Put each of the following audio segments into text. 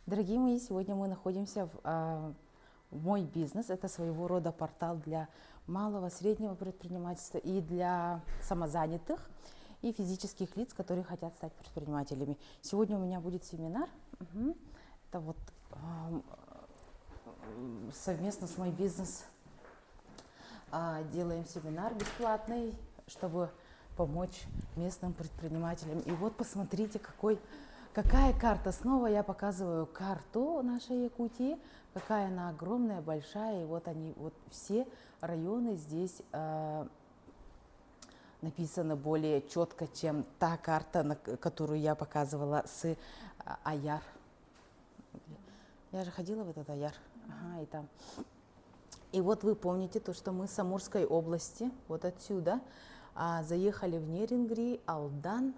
Дорогие мои, сегодня мы находимся в «Мой бизнес». Это своего рода портал для малого, среднего предпринимательства и для самозанятых и физических лиц, которые хотят стать предпринимателями. Сегодня у меня будет семинар. Это вот совместно с «Мой бизнес» делаем семинар бесплатный, чтобы помочь местным предпринимателям. И вот посмотрите, какая карта. Снова я показываю карту нашей Якутии, какая она огромная, большая. И вот вот все районы здесь написаны более четко, чем та карта, которую я показывала с Аяр. Я же ходила в этот Аяр. Ага, и там. И вот вы помните то, что мы с Амурской области, вот отсюда, заехали в Нерингри, Алдан,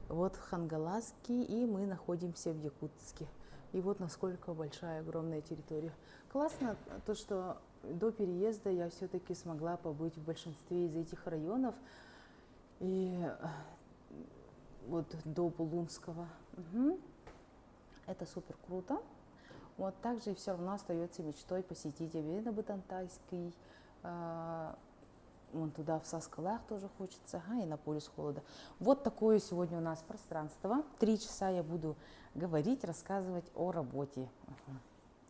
вот Хангаласки, и мы находимся в Якутске. И вот насколько большая, огромная территория. Классно то, что до переезда я все-таки смогла побыть в большинстве из этих районов. И вот до Булунского. Это супер круто. Вот также все равно остается мечтой посетить Авино-Батантайский, вон туда, в Саскалах тоже хочется, и на полюс холода. Вот такое сегодня у нас пространство. 3 часа я буду говорить, рассказывать о работе.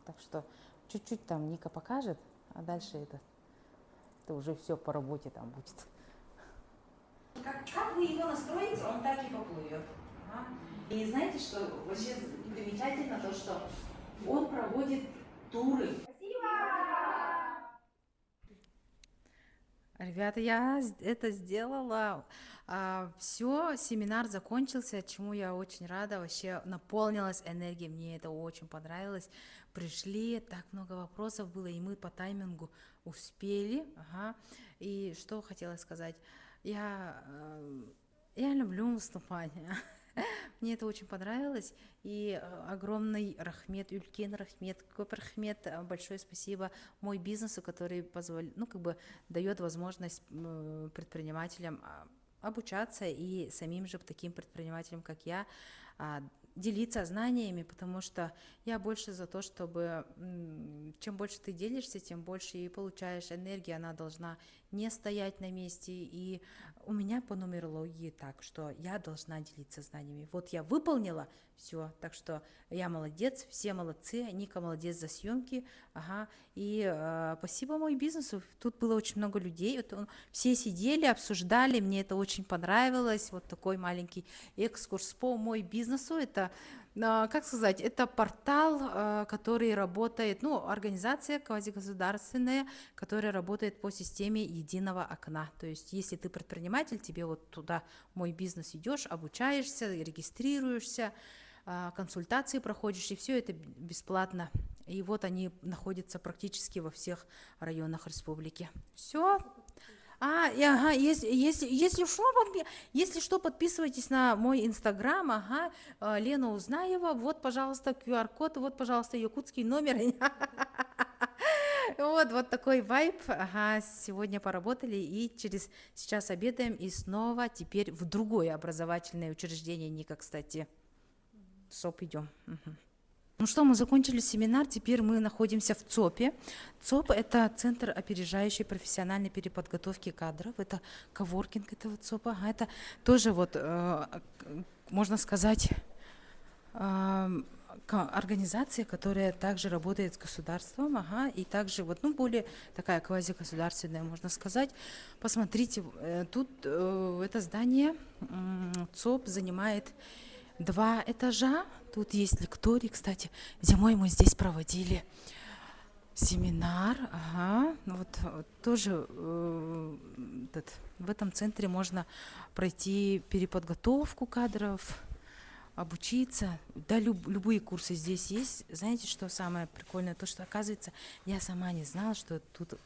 Так что чуть-чуть там Ника покажет, а дальше это уже все по работе там будет. Как вы его настроите, он так и поплывет. И знаете, что вообще замечательно то, что он проводит туры. Ребята, я это сделала. Все, семинар закончился, чему я очень рада. Вообще наполнилась энергией, мне это очень понравилось. Пришли, так много вопросов было, и мы по таймингу успели. И что хотела сказать. Я люблю выступать. Мне это очень понравилось. И огромный рахмет, Улькен рахмет, Коп рахмет, большое спасибо мой бизнесу, который дает возможность предпринимателям обучаться и самим же таким предпринимателям, как я, делиться знаниями, потому что я больше за то, чтобы чем больше ты делишься, тем больше и получаешь энергии, она должна не стоять на месте. И у меня по нумерологии так, что я должна делиться знаниями. Вот я выполнила все, так что я молодец, все молодцы, Ника молодец за съемки, и спасибо моему бизнесу, тут было очень много людей, все сидели, обсуждали, мне это очень понравилось, вот такой маленький экскурс по моему бизнесу, это как сказать, это портал, который работает, организация квазигосударственная, которая работает по системе единого окна. То есть, если ты предприниматель, тебе вот туда мой бизнес идешь, обучаешься, регистрируешься, консультации проходишь, и все это бесплатно. И вот они находятся практически во всех районах республики. Все. Если что, подписывайтесь на мой инстаграм, Лена Узнаева, вот, пожалуйста, QR-код, вот, пожалуйста, якутский номер. Вот такой вайб, сегодня поработали, и сейчас обедаем, и снова теперь в другое образовательное учреждение, Ника, кстати, СОП идем. Ну что, мы закончили семинар, теперь мы находимся в ЦОПе. ЦОП – это Центр опережающей профессиональной переподготовки кадров, это коворкинг этого ЦОПа, это тоже вот, можно сказать, организация, которая также работает с государством, и также вот, более такая квазигосударственная, можно сказать. Посмотрите, тут это здание ЦОП занимает 2 этажа. Тут есть лекторий, кстати. Зимой мы здесь проводили семинар. Вот тоже в этом центре можно пройти переподготовку кадров, обучиться. Да, любые курсы здесь есть. Знаете, что самое прикольное? То, что, оказывается, я сама не знала, что тут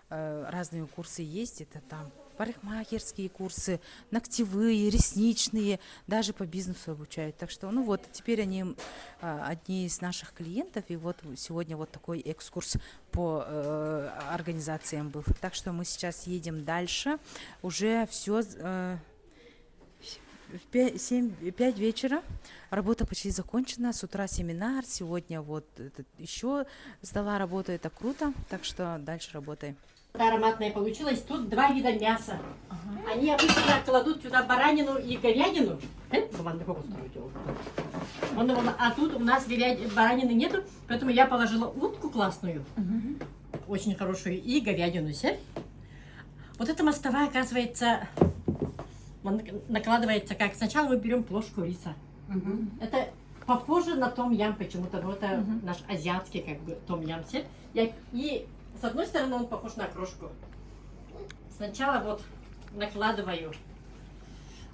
разные курсы есть. Это там парикмахерские курсы, ногтевые, ресничные, даже по бизнесу обучают. Так что, теперь они одни из наших клиентов, и вот сегодня вот такой экскурс по организациям был. Так что мы сейчас едем дальше. Уже все 5 вечера. Работа почти закончена. С утра семинар. Сегодня вот еще сдала работу. Это круто. Так что дальше работаем. Ароматное получилось. Тут 2 вида мяса. Они обычно кладут сюда баранину и говядину. А тут у нас баранины нету, поэтому я положила утку классную, очень хорошую, и говядину. Вот эта мостовая, оказывается, накладывается как. Сначала мы берем плошку риса. Это похоже на том-ям почему-то, но это наш азиатский как бы том-ям. И с одной стороны он похож на окрошку. Сначала вот накладываю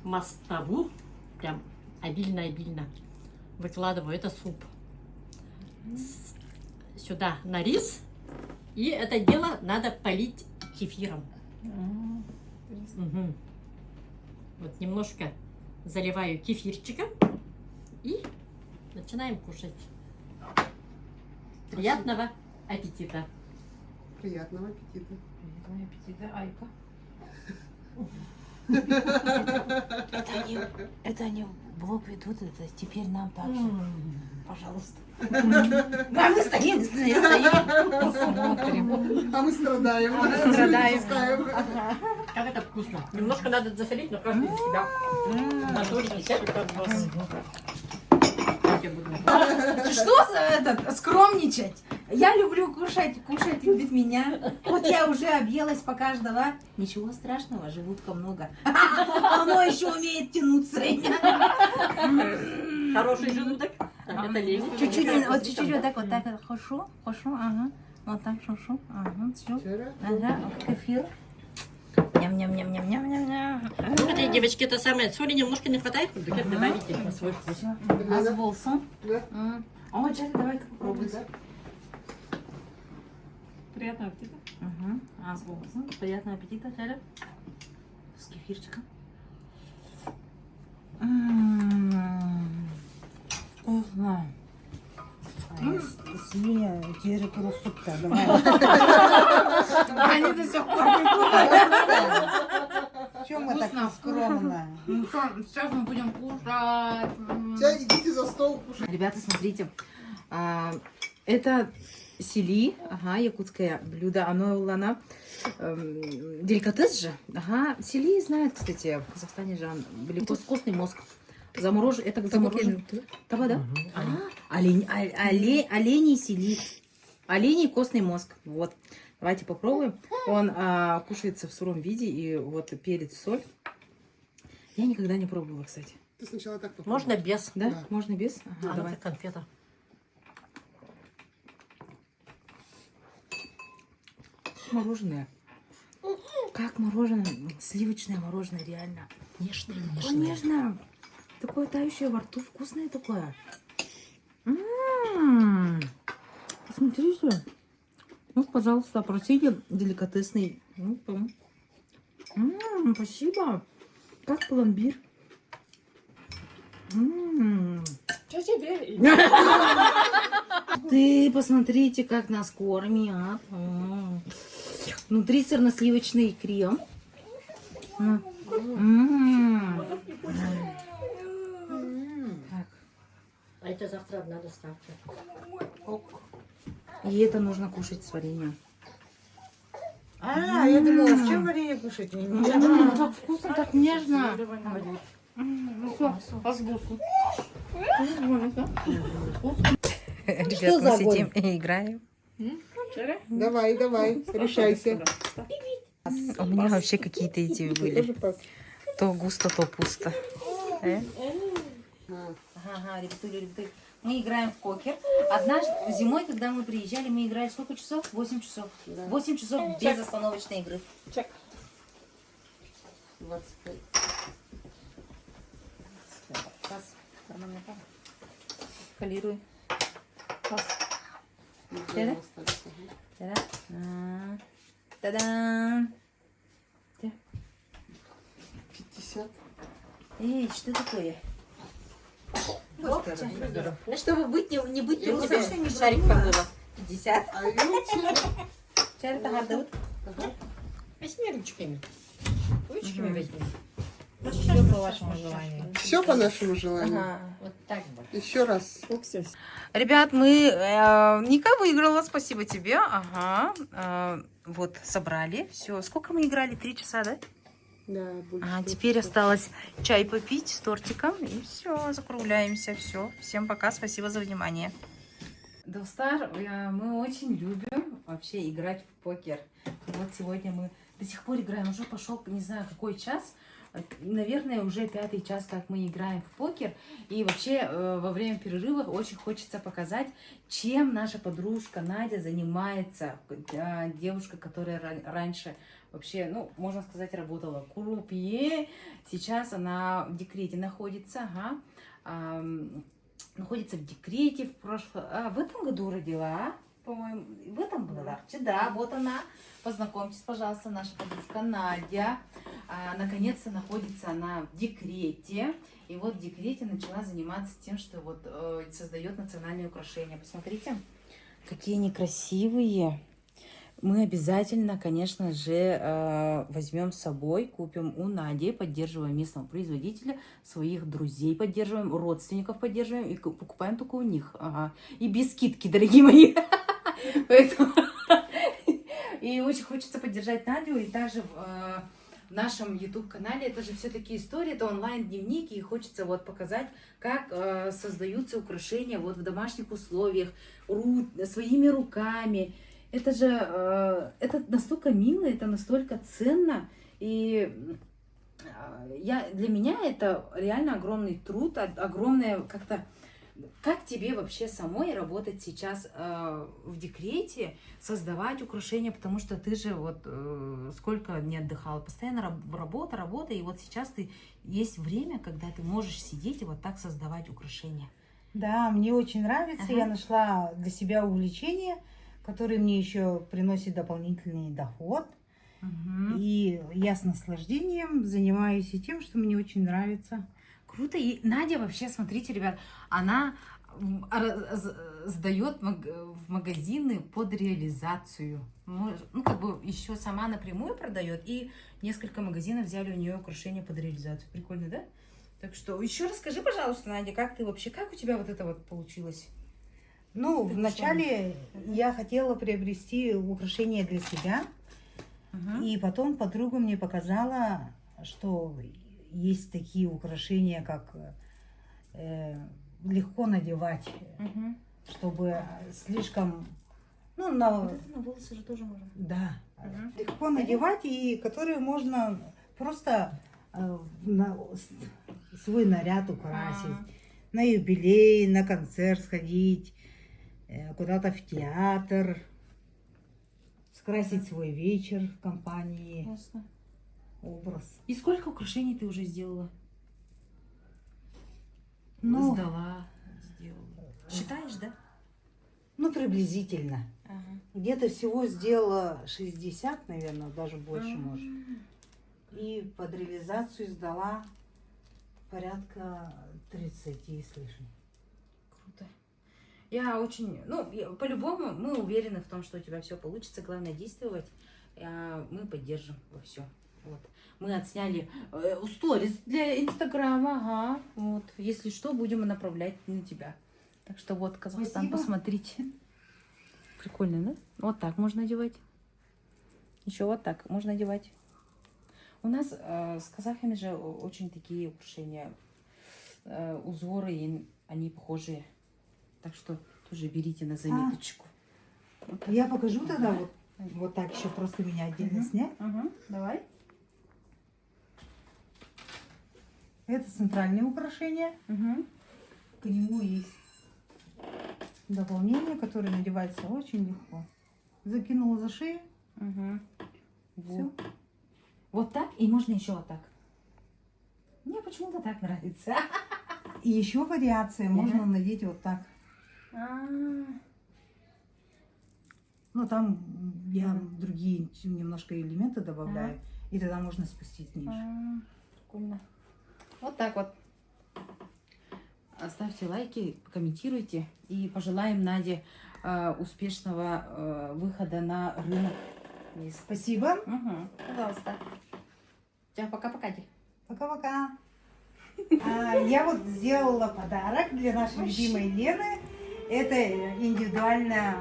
мостову, прям обильно-обильно. Выкладываю, это суп. Сюда на рис. И это дело надо полить кефиром. Вот немножко заливаю кефирчиком и начинаем кушать. Приятного аппетита! Приятного аппетита. Приятного аппетита, Айка. Это они блог ведут, это теперь нам так же. Пожалуйста. А мы стоим, смотрим. А мы страдаем. Страдаем. Как это вкусно! Немножко надо засолить, но каждый для себя. Что за это скромничать? Я люблю кушать любит меня. Вот я уже объелась по каждого. Ничего страшного, желудка много. Оно еще умеет тянуться. Хороший желудок. Это лень. Чуть-чуть вот так, хорошо, ага. Вот так, хорошо, ага, все. Ага, кефир. Ням-ням-ням-ням-ням-ням. Этой девочки это самое, соли немножко не хватает, добавите на свой вкус. А с волсом? Да. О, Джерри, давай-ка попробуй. Приятного аппетита. А с волсом? Приятного аппетита, Джерри. С кефирчиком. Вкусно. Свинья, Джерри просто давай. Они до сих пор не Чем мы так скромно? Ну что, сейчас мы будем кушать. Сейчас идите за стол кушать. Ребята, смотрите, это сели, ага, якутское блюдо, оно деликатес же, ага, сели знают, кстати, в Казахстане же вкусный мозг. Заморожен, это заморожен. Да? Оленей сели. Оленей костный мозг. Вот. Давайте попробуем. Он кушается в сыром виде, и вот перец, соль. Я никогда не пробовала, кстати. Ты сначала так попробуй. Можно без. Да? Да. Можно без? Ага, давай. Это конфета. Мороженое. Как мороженое? Сливочное мороженое, реально. Нежное, Конечно. Такое тающее во рту, вкусное такое. Посмотрите. Ну, пожалуйста, просите деликатесный. Спасибо. Как пломбир. Что тебе? Ты посмотрите, как нас кормят. Внутри сырно-сливочный крем. Так. А это завтра одна доставка. И это нужно кушать с вареньем. А, я думала, с чем варенье кушать? Так вкусно, так нежно. Ребят, мы сидим и играем. Давай, решайся. У меня вообще какие-то эти были. То густо, то пусто. Ага, ребятули. Мы играем в покер. Однажды зимой, когда мы приезжали, мы играли сколько часов? 8 часов. 8 часов безостановочной игры. Чек. 25. Пас. Калируй. Пас. Та-да. Та-дам. 50. Эй, что такое? Чтобы быть, не быть трусом. Шарик помыла. 50. А видите? Шарик тагардут. Возьми ручками. Ручками возьми. Все по вашему желанию. Все по нашему желанию. Вот так вот. Еще раз. Ребят, Ника выиграла, спасибо тебе. Ага. Вот, собрали. Все. Сколько мы играли? 3 часа, да? Да, больше. Теперь осталось чай попить с тортиком. И все, закругляемся. Все. Всем пока, спасибо за внимание. Достар, мы очень любим вообще играть в покер. Вот сегодня мы до сих пор играем. Уже пошел, не знаю, какой час. Наверное, уже 5-й час, как мы играем в покер. И вообще во время перерыва очень хочется показать, чем наша подружка Надя занимается. Девушка, которая раньше вообще, ну, можно сказать, работала крупье. Сейчас она в декрете находится. Находится в декрете. В этом году родила, по-моему, в этом была. Да, вот она. Познакомьтесь, пожалуйста, наша подружка Надя. Наконец-то находится она в декрете. И вот в декрете начала заниматься тем, что вот создает национальные украшения. Посмотрите, какие они красивые. Мы обязательно, конечно же, возьмем с собой, купим у Нади, поддерживаем местного производителя, своих друзей поддерживаем, родственников поддерживаем и покупаем только у них. Ага. И без скидки, дорогие мои. Поэтому... И очень хочется поддержать Надю, и также в нашем YouTube-канале, это же все-таки история, это онлайн-дневник, и хочется вот показать, как создаются украшения вот в домашних условиях, своими руками. Это же, это настолько мило, это настолько ценно, и для меня это реально огромный труд, огромное как-то... Как тебе вообще самой работать сейчас в декрете, создавать украшения, потому что ты же вот сколько не отдыхала, постоянно работа, и вот сейчас есть время, когда ты можешь сидеть и вот так создавать украшения. Да, мне очень нравится. Я нашла для себя увлечение, которое мне еще приносит дополнительный доход. И я с наслаждением занимаюсь и тем, что мне очень нравится. Круто. И Надя вообще, смотрите, ребят, она сдает в магазины под реализацию. Ну, как бы еще сама напрямую продает, и несколько магазинов взяли у нее украшения под реализацию. Прикольно, да? Так что еще расскажи, пожалуйста, Надя, как ты вообще, как у тебя вот это вот получилось? Ну, вначале я хотела приобрести украшения для себя, и потом подруга мне показала, что есть такие украшения, как легко надевать, чтобы слишком... Ну, на волосы же тоже можно. Да, легко надевать, и которые можно просто свой наряд украсить. На юбилей, на концерт сходить, куда-то в театр, скрасить свой вечер в компании. Ясно. Образ. И сколько украшений ты уже сделала? Ну, Сдала, сделала. Считаешь, да? ну, приблизительно. Ага. Где-то всего сделала 60, наверное, даже больше, может. И под реализацию сдала порядка 30 с лишним. Круто. Я очень, по-любому мы уверены в том, что у тебя все получится. Главное действовать. Мы поддержим во все. Вот. Мы отсняли сторис для Инстаграма. Ага. Вот. Если что, будем направлять на тебя. Так что вот, Казахстан, Спасибо. посмотрите. Прикольно, да? Вот так можно одевать. Еще вот так можно одевать. У нас с казахами же очень такие украшения, узоры, и они похожие. Так что тоже берите на заметочку. Я покажу тогда вот так еще просто меня отдельно снять. Давай. Это центральное украшение. К нему есть дополнение, которое надевается очень легко. Закинула за шею. Все. Вот так, и можно еще вот так. Мне почему-то так нравится. И еще вариация. Можно надеть вот так. Но там я другие немножко элементы добавляю. И тогда можно спустить ниже. Прикольно. Вот так вот. Ставьте лайки, комментируйте. И пожелаем Наде успешного выхода на рынок. Спасибо. Пожалуйста. Все, пока-пока. Пока-пока. Я вот сделала подарок для нашей любимой Лены. Это индивидуальное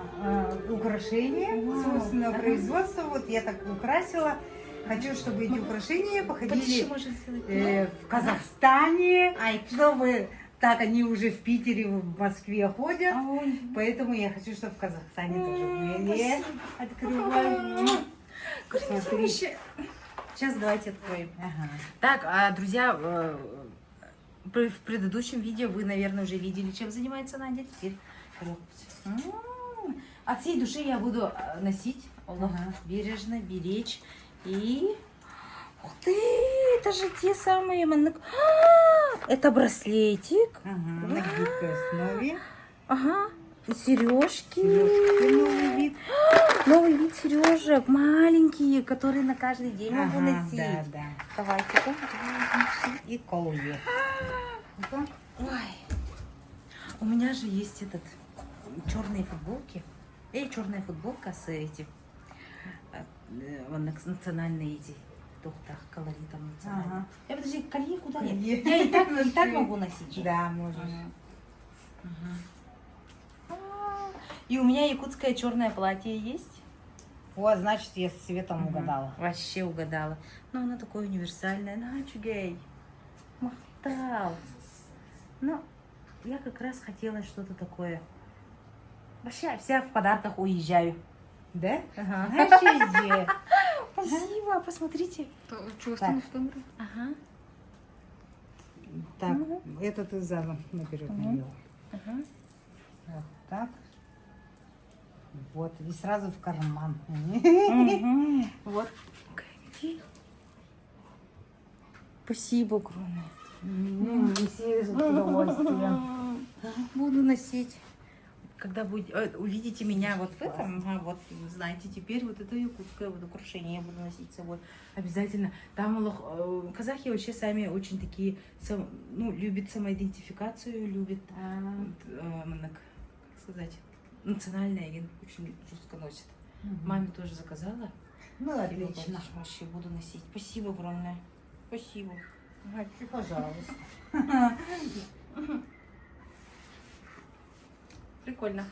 украшение собственного производства. Вот я так украсила. Хочу, чтобы эти украшения походили в Казахстане, чтобы так они уже в Питере, в Москве ходят. Поэтому я хочу, чтобы в Казахстане тоже были. Открываю. Смотри. Сейчас давайте откроем. Ага. Так, друзья, в предыдущем видео вы, наверное, уже видели, чем занимается Надя. Теперь от всей души я буду носить, бережно, беречь. И... Ух ты, это же те самые... Это браслетик. Ага, на гибкой основе. Ага. Сережки. Новый вид. Новый вид сережек. Маленькие, которые на каждый день могу носить. Да, да. Давайте-ка. И колуе. Ой. У меня же есть этот черные футболки. Черная футболка с этим. Национальные эти. Тухтах, колоритом национальным. Ага. Подожди, колье куда Колье. нет? Я и так могу носить. же. Да, можешь. И у меня якутское черное платье есть. О, значит, я с цветом угадала. Вообще угадала. Но оно такое универсальное. Начугей. Махтал. Но я как раз хотела что-то такое. Вообще вся в подарках уезжаю. Да? Ага. Вообще. Спасибо, посмотрите. Так, Ага. так, это ты задом наперед навела. Ага. Вот так. Вот, и сразу в карман. Вот. Спасибо огромное. Неси с удовольствием. Буду носить. Когда увидите меня вот в этом, вот знаете, теперь вот это якутское вот украшение я буду носить с собой. Обязательно. Там казахи вообще сами очень такие, любят самоидентификацию, любят, как сказать, национальное, они очень жестко носят. Маме тоже заказала. Ну, отлично. Вообще буду носить. Спасибо огромное. Спасибо. Пожалуйста. Прикольно.